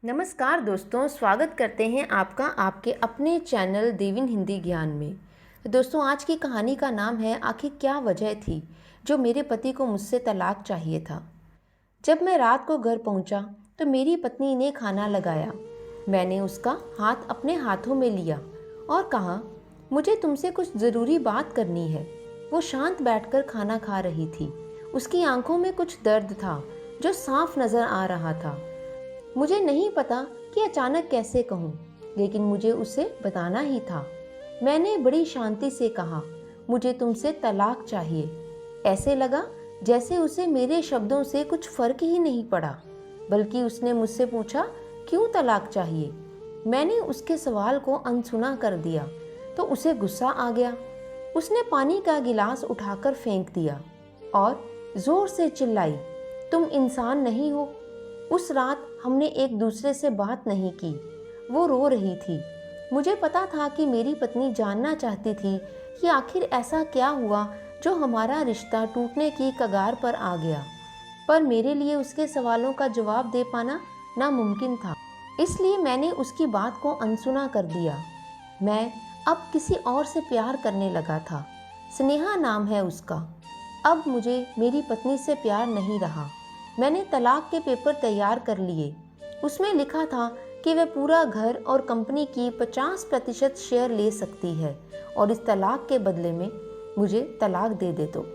नमस्कार दोस्तों, स्वागत करते हैं आपका आपके अपने चैनल देविन हिंदी ज्ञान में। दोस्तों, आज की कहानी का नाम है आखिर क्या वजह थी जो मेरे पति को मुझसे तलाक चाहिए था। जब मैं रात को घर पहुंचा तो मेरी पत्नी ने खाना लगाया। मैंने उसका हाथ अपने हाथों में लिया और कहा, मुझे तुमसे कुछ ज़रूरी बात करनी है। वो शांत बैठकर खाना खा रही थी। उसकी आंखों में कुछ दर्द था जो साफ नज़र आ रहा था। मुझे नहीं पता कि अचानक कैसे कहूँ, लेकिन मुझे उसे बताना ही था। मैंने बड़ी शांति से कहा, मुझे तुमसे तलाक चाहिए। ऐसे लगा जैसे उसे मेरे शब्दों से कुछ फर्क ही नहीं पड़ा, बल्कि उसने मुझसे पूछा, क्यों तलाक चाहिए। मैंने उसके सवाल को अनसुना कर दिया तो उसे गुस्सा आ गया। उसने पानी का गिलास उठाकर फेंक दिया और जोर से चिल्लाई, तुम इंसान नहीं हो। उस रात हमने एक दूसरे से बात नहीं की। वो रो रही थी। मुझे पता था कि मेरी पत्नी जानना चाहती थी कि आखिर ऐसा क्या हुआ जो हमारा रिश्ता टूटने की कगार पर आ गया, पर मेरे लिए उसके सवालों का जवाब दे पाना नामुमकिन था। इसलिए मैंने उसकी बात को अनसुना कर दिया। मैं अब किसी और से प्यार करने लगा था। स्नेहा नाम है उसका। अब मुझे मेरी पत्नी से प्यार नहीं रहा। मैंने तलाक के पेपर तैयार कर लिए। उसमें लिखा था कि वह पूरा घर और कंपनी की 50% शेयर ले सकती है और इस तलाक के बदले में मुझे तलाक दे दे दो।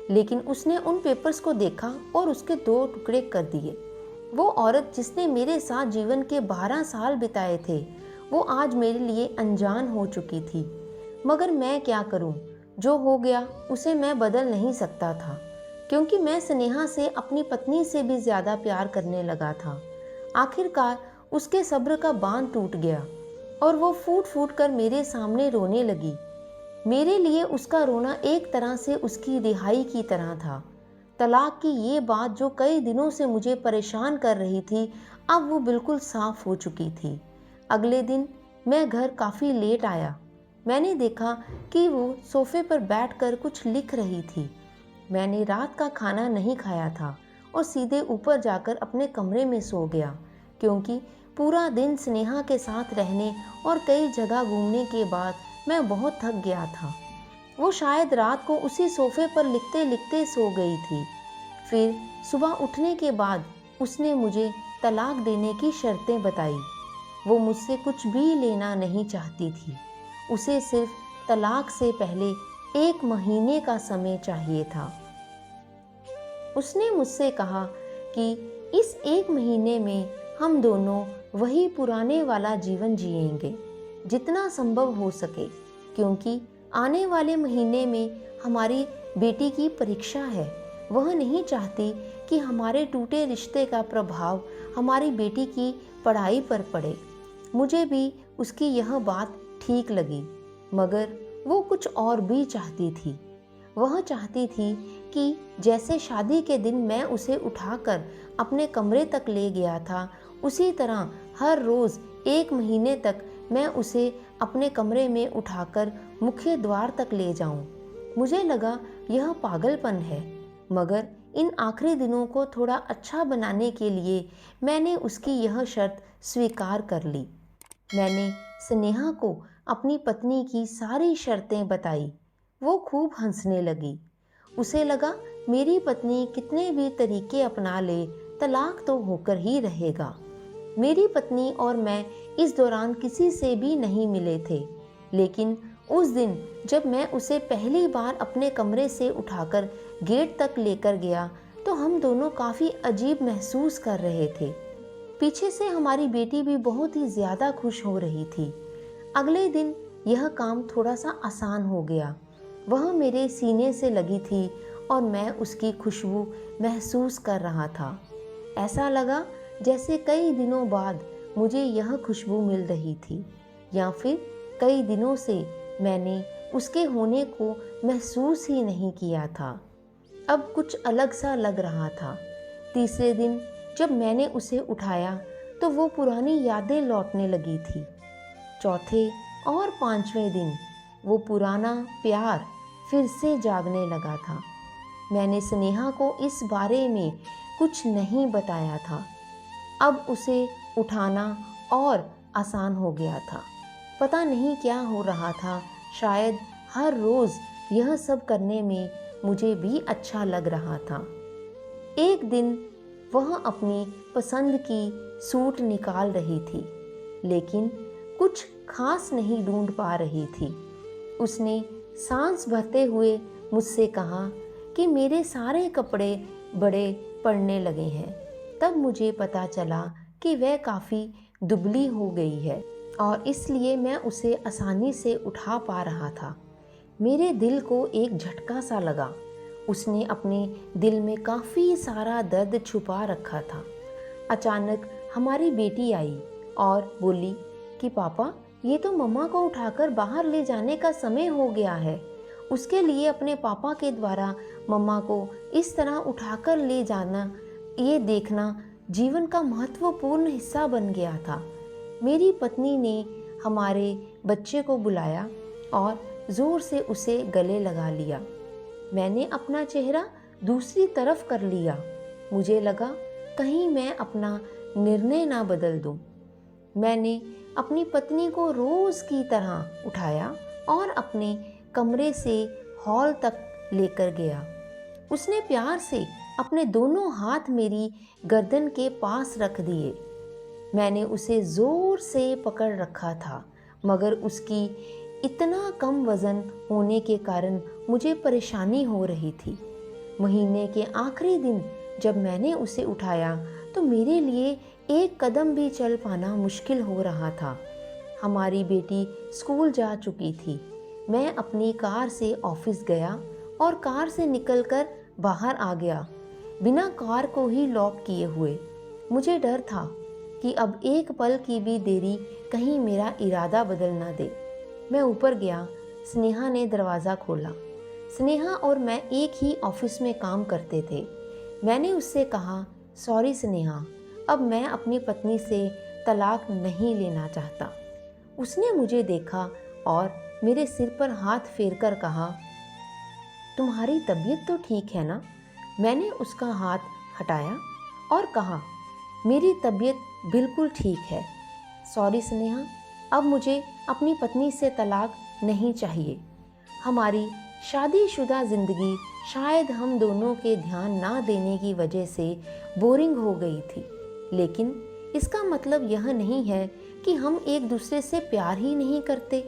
लेकिन उसने उन पेपर्स को देखा और उसके 2 टुकड़े कर दिए। वो औरत जिसने मेरे साथ जीवन के 12 साल बिताए थे, वो आज मेरे लिए अनजान हो चुकी थी। मगर मैं क्या करूं? जो हो गया उसे मैं बदल नहीं सकता था, क्योंकि मैं स्नेहा से अपनी पत्नी से भी ज्यादा प्यार करने लगा था। आखिरकार उसके सब्र का बांध टूट गया और वो फूट फूट कर मेरे सामने रोने लगी। मेरे लिए उसका रोना एक तरह से उसकी रिहाई की तरह था। तलाक की ये बात जो कई दिनों से मुझे परेशान कर रही थी, अब वो बिल्कुल साफ हो चुकी थी। अगले दिन मैं घर काफ़ी लेट आया। मैंने देखा कि वो सोफे पर बैठकर कुछ लिख रही थी। मैंने रात का खाना नहीं खाया था और सीधे ऊपर जाकर अपने कमरे में सो गया, क्योंकि पूरा दिन स्नेहा के साथ रहने और कई जगह घूमने के बाद मैं बहुत थक गया था। वो शायद रात को उसी सोफे पर लिखते लिखते सो गई थी। फिर सुबह उठने के बाद उसने मुझे तलाक देने की शर्तें बताई। वो मुझसे कुछ भी लेना नहीं चाहती थी। उसे सिर्फ तलाक से पहले 1 महीने का समय चाहिए था। उसने मुझसे कहा कि इस 1 महीने में हम दोनों वही पुराने वाला जीवन जिएंगे जितना संभव हो सके, क्योंकि आने वाले महीने में हमारी बेटी की परीक्षा है। वह नहीं चाहती कि हमारे टूटे रिश्ते का प्रभाव हमारी बेटी की पढ़ाई पर पड़े। मुझे भी उसकी यह बात ठीक लगी, मगर वो कुछ और भी चाहती थी। वह चाहती थी कि जैसे शादी के दिन मैं उसे उठाकर अपने कमरे तक ले गया था, उसी तरह हर रोज़ 1 महीने तक मैं उसे अपने कमरे में उठाकर मुख्य द्वार तक ले जाऊं। मुझे लगा यह पागलपन है, मगर इन आखिरी दिनों को थोड़ा अच्छा बनाने के लिए मैंने उसकी यह शर्त स्वीकार कर ली। मैंने स्नेहा को अपनी पत्नी की सारी शर्तें बताई। वो खूब हंसने लगी। उसे लगा मेरी पत्नी कितने भी तरीके अपना ले, तलाक तो होकर ही रहेगा। मेरी पत्नी और मैं इस दौरान किसी से भी नहीं मिले थे, लेकिन उस दिन जब मैं उसे पहली बार अपने कमरे से उठाकर गेट तक लेकर गया, तो हम दोनों काफ़ी अजीब महसूस कर रहे थे। पीछे से हमारी बेटी भी बहुत ही ज़्यादा खुश हो रही थी। अगले दिन यह काम थोड़ा सा आसान हो गया। वह मेरे सीने से लगी थी और मैं उसकी खुशबू महसूस कर रहा था। ऐसा लगा जैसे कई दिनों बाद मुझे यह खुशबू मिल रही थी, या फिर कई दिनों से मैंने उसके होने को महसूस ही नहीं किया था। अब कुछ अलग सा लग रहा था। तीसरे दिन जब मैंने उसे उठाया तो वो पुरानी यादें लौटने लगी थी। चौथे और 5वें दिन वो पुराना प्यार फिर से जागने लगा था। मैंने स्नेहा को इस बारे में कुछ नहीं बताया था। अब उसे उठाना और आसान हो गया था। पता नहीं क्या हो रहा था, शायद हर रोज़ यह सब करने में मुझे भी अच्छा लग रहा था। एक दिन वह अपनी पसंद की सूट निकाल रही थी, लेकिन कुछ खास नहीं ढूंढ पा रही थी। उसने सांस भरते हुए मुझसे कहा कि मेरे सारे कपड़े बड़े पड़ने लगे हैं। तब मुझे पता चला कि वह काफ़ी दुबली हो गई है और इसलिए मैं उसे आसानी से उठा पा रहा था। मेरे दिल को एक झटका सा लगा। उसने अपने दिल में काफ़ी सारा दर्द छुपा रखा था। अचानक हमारी बेटी आई और बोली कि पापा, ये तो मम्मा को उठाकर बाहर ले जाने का समय हो गया है। उसके लिए अपने पापा के द्वारा मम्मा को इस तरह उठाकर ले जाना, ये देखना जीवन का महत्वपूर्ण हिस्सा बन गया था। मेरी पत्नी ने हमारे बच्चे को बुलाया और ज़ोर से उसे गले लगा लिया। मैंने अपना चेहरा दूसरी तरफ कर लिया। मुझे लगा कहीं मैं अपना निर्णय ना बदल दूं। मैंने अपनी पत्नी को रोज़ की तरह उठाया और अपने कमरे से हॉल तक लेकर गया। उसने प्यार से अपने दोनों हाथ मेरी गर्दन के पास रख दिए। मैंने उसे ज़ोर से पकड़ रखा था, मगर उसकी इतना कम वज़न होने के कारण मुझे परेशानी हो रही थी। महीने के आखिरी दिन जब मैंने उसे उठाया तो मेरे लिए एक कदम भी चल पाना मुश्किल हो रहा था। हमारी बेटी स्कूल जा चुकी थी। मैं अपनी कार से ऑफिस गया और कार से निकलकर बाहर आ गया, बिना कार को ही लॉक किए हुए। मुझे डर था कि अब एक पल की भी देरी कहीं मेरा इरादा बदल ना दे। मैं ऊपर गया। स्नेहा ने दरवाज़ा खोला। स्नेहा और मैं एक ही ऑफिस में काम करते थे। मैंने उससे कहा, सॉरी स्नेहा, अब मैं अपनी पत्नी से तलाक नहीं लेना चाहता। उसने मुझे देखा और मेरे सिर पर हाथ फेरकर कहा, तुम्हारी तबीयत तो ठीक है ना? मैंने उसका हाथ हटाया और कहा, मेरी तबीयत बिल्कुल ठीक है। सॉरी स्नेहा, अब मुझे अपनी पत्नी से तलाक नहीं चाहिए। हमारी शादीशुदा ज़िंदगी शायद हम दोनों के ध्यान ना देने की वजह से बोरिंग हो गई थी, लेकिन इसका मतलब यह नहीं है कि हम एक दूसरे से प्यार ही नहीं करते।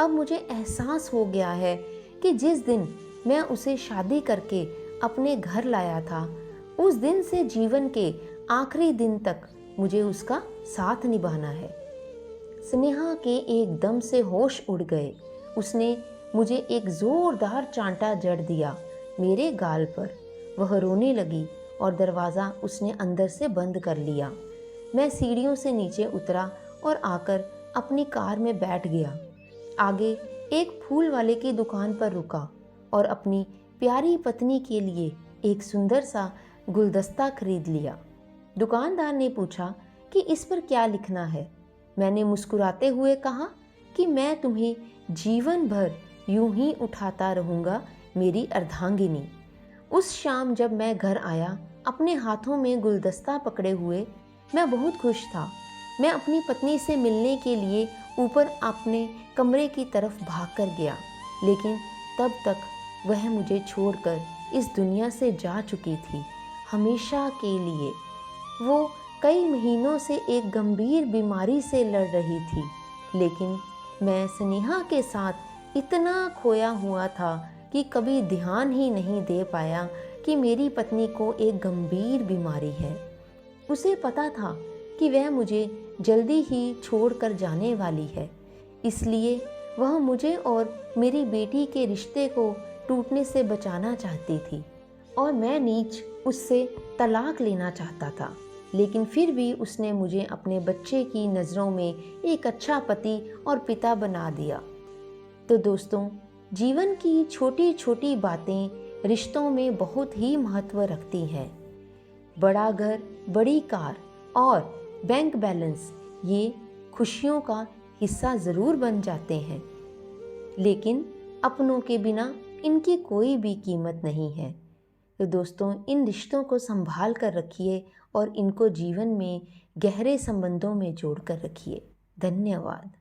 अब मुझे एहसास हो गया है कि जिस दिन मैं उसे शादी करके अपने घर लाया था, उस दिन से जीवन के आखिरी दिन तक मुझे उसका साथ निभाना है। स्नेहा के एकदम से होश उड़ गए। उसने मुझे एक जोरदार चांटा जड़ दिया मेरे गाल पर। वह रोने लगी और दरवाज़ा उसने अंदर से बंद कर लिया। मैं सीढ़ियों से नीचे उतरा और आकर अपनी कार में बैठ गया। आगे एक फूल वाले की दुकान पर रुका और अपनी प्यारी पत्नी के लिए एक सुंदर सा गुलदस्ता खरीद लिया। दुकानदार ने पूछा कि इस पर क्या लिखना है। मैंने मुस्कुराते हुए कहा कि मैं तुम्हें जीवन भर यूं ही उठाता रहूँगा, मेरी अर्धांगिनी। उस शाम जब मैं घर आया, अपने हाथों में गुलदस्ता पकड़े हुए, मैं बहुत खुश था। मैं अपनी पत्नी से मिलने के लिए ऊपर अपने कमरे की तरफ भागकर गया, लेकिन तब तक वह मुझे छोड़कर इस दुनिया से जा चुकी थी, हमेशा के लिए। वो कई महीनों से एक गंभीर बीमारी से लड़ रही थी, लेकिन मैं स्नेहा के साथ इतना खोया हुआ था कि कभी ध्यान ही नहीं दे पाया कि मेरी पत्नी को एक गंभीर बीमारी है। उसे पता था कि वह मुझे जल्दी ही छोड़कर जाने वाली है, इसलिए वह मुझे और मेरी बेटी के रिश्ते को टूटने से बचाना चाहती थी और मैं नीच उससे तलाक लेना चाहता था। लेकिन फिर भी उसने मुझे अपने बच्चे की नज़रों में एक अच्छा पति और पिता बना दिया। तो दोस्तों, जीवन की छोटी छोटी बातें रिश्तों में बहुत ही महत्व रखती हैं। बड़ा घर, बड़ी कार और बैंक बैलेंस ये खुशियों का हिस्सा ज़रूर बन जाते हैं, लेकिन अपनों के बिना इनकी कोई भी कीमत नहीं है। तो दोस्तों, इन रिश्तों को संभाल कर रखिए और इनको जीवन में गहरे संबंधों में जोड़कर रखिए। धन्यवाद।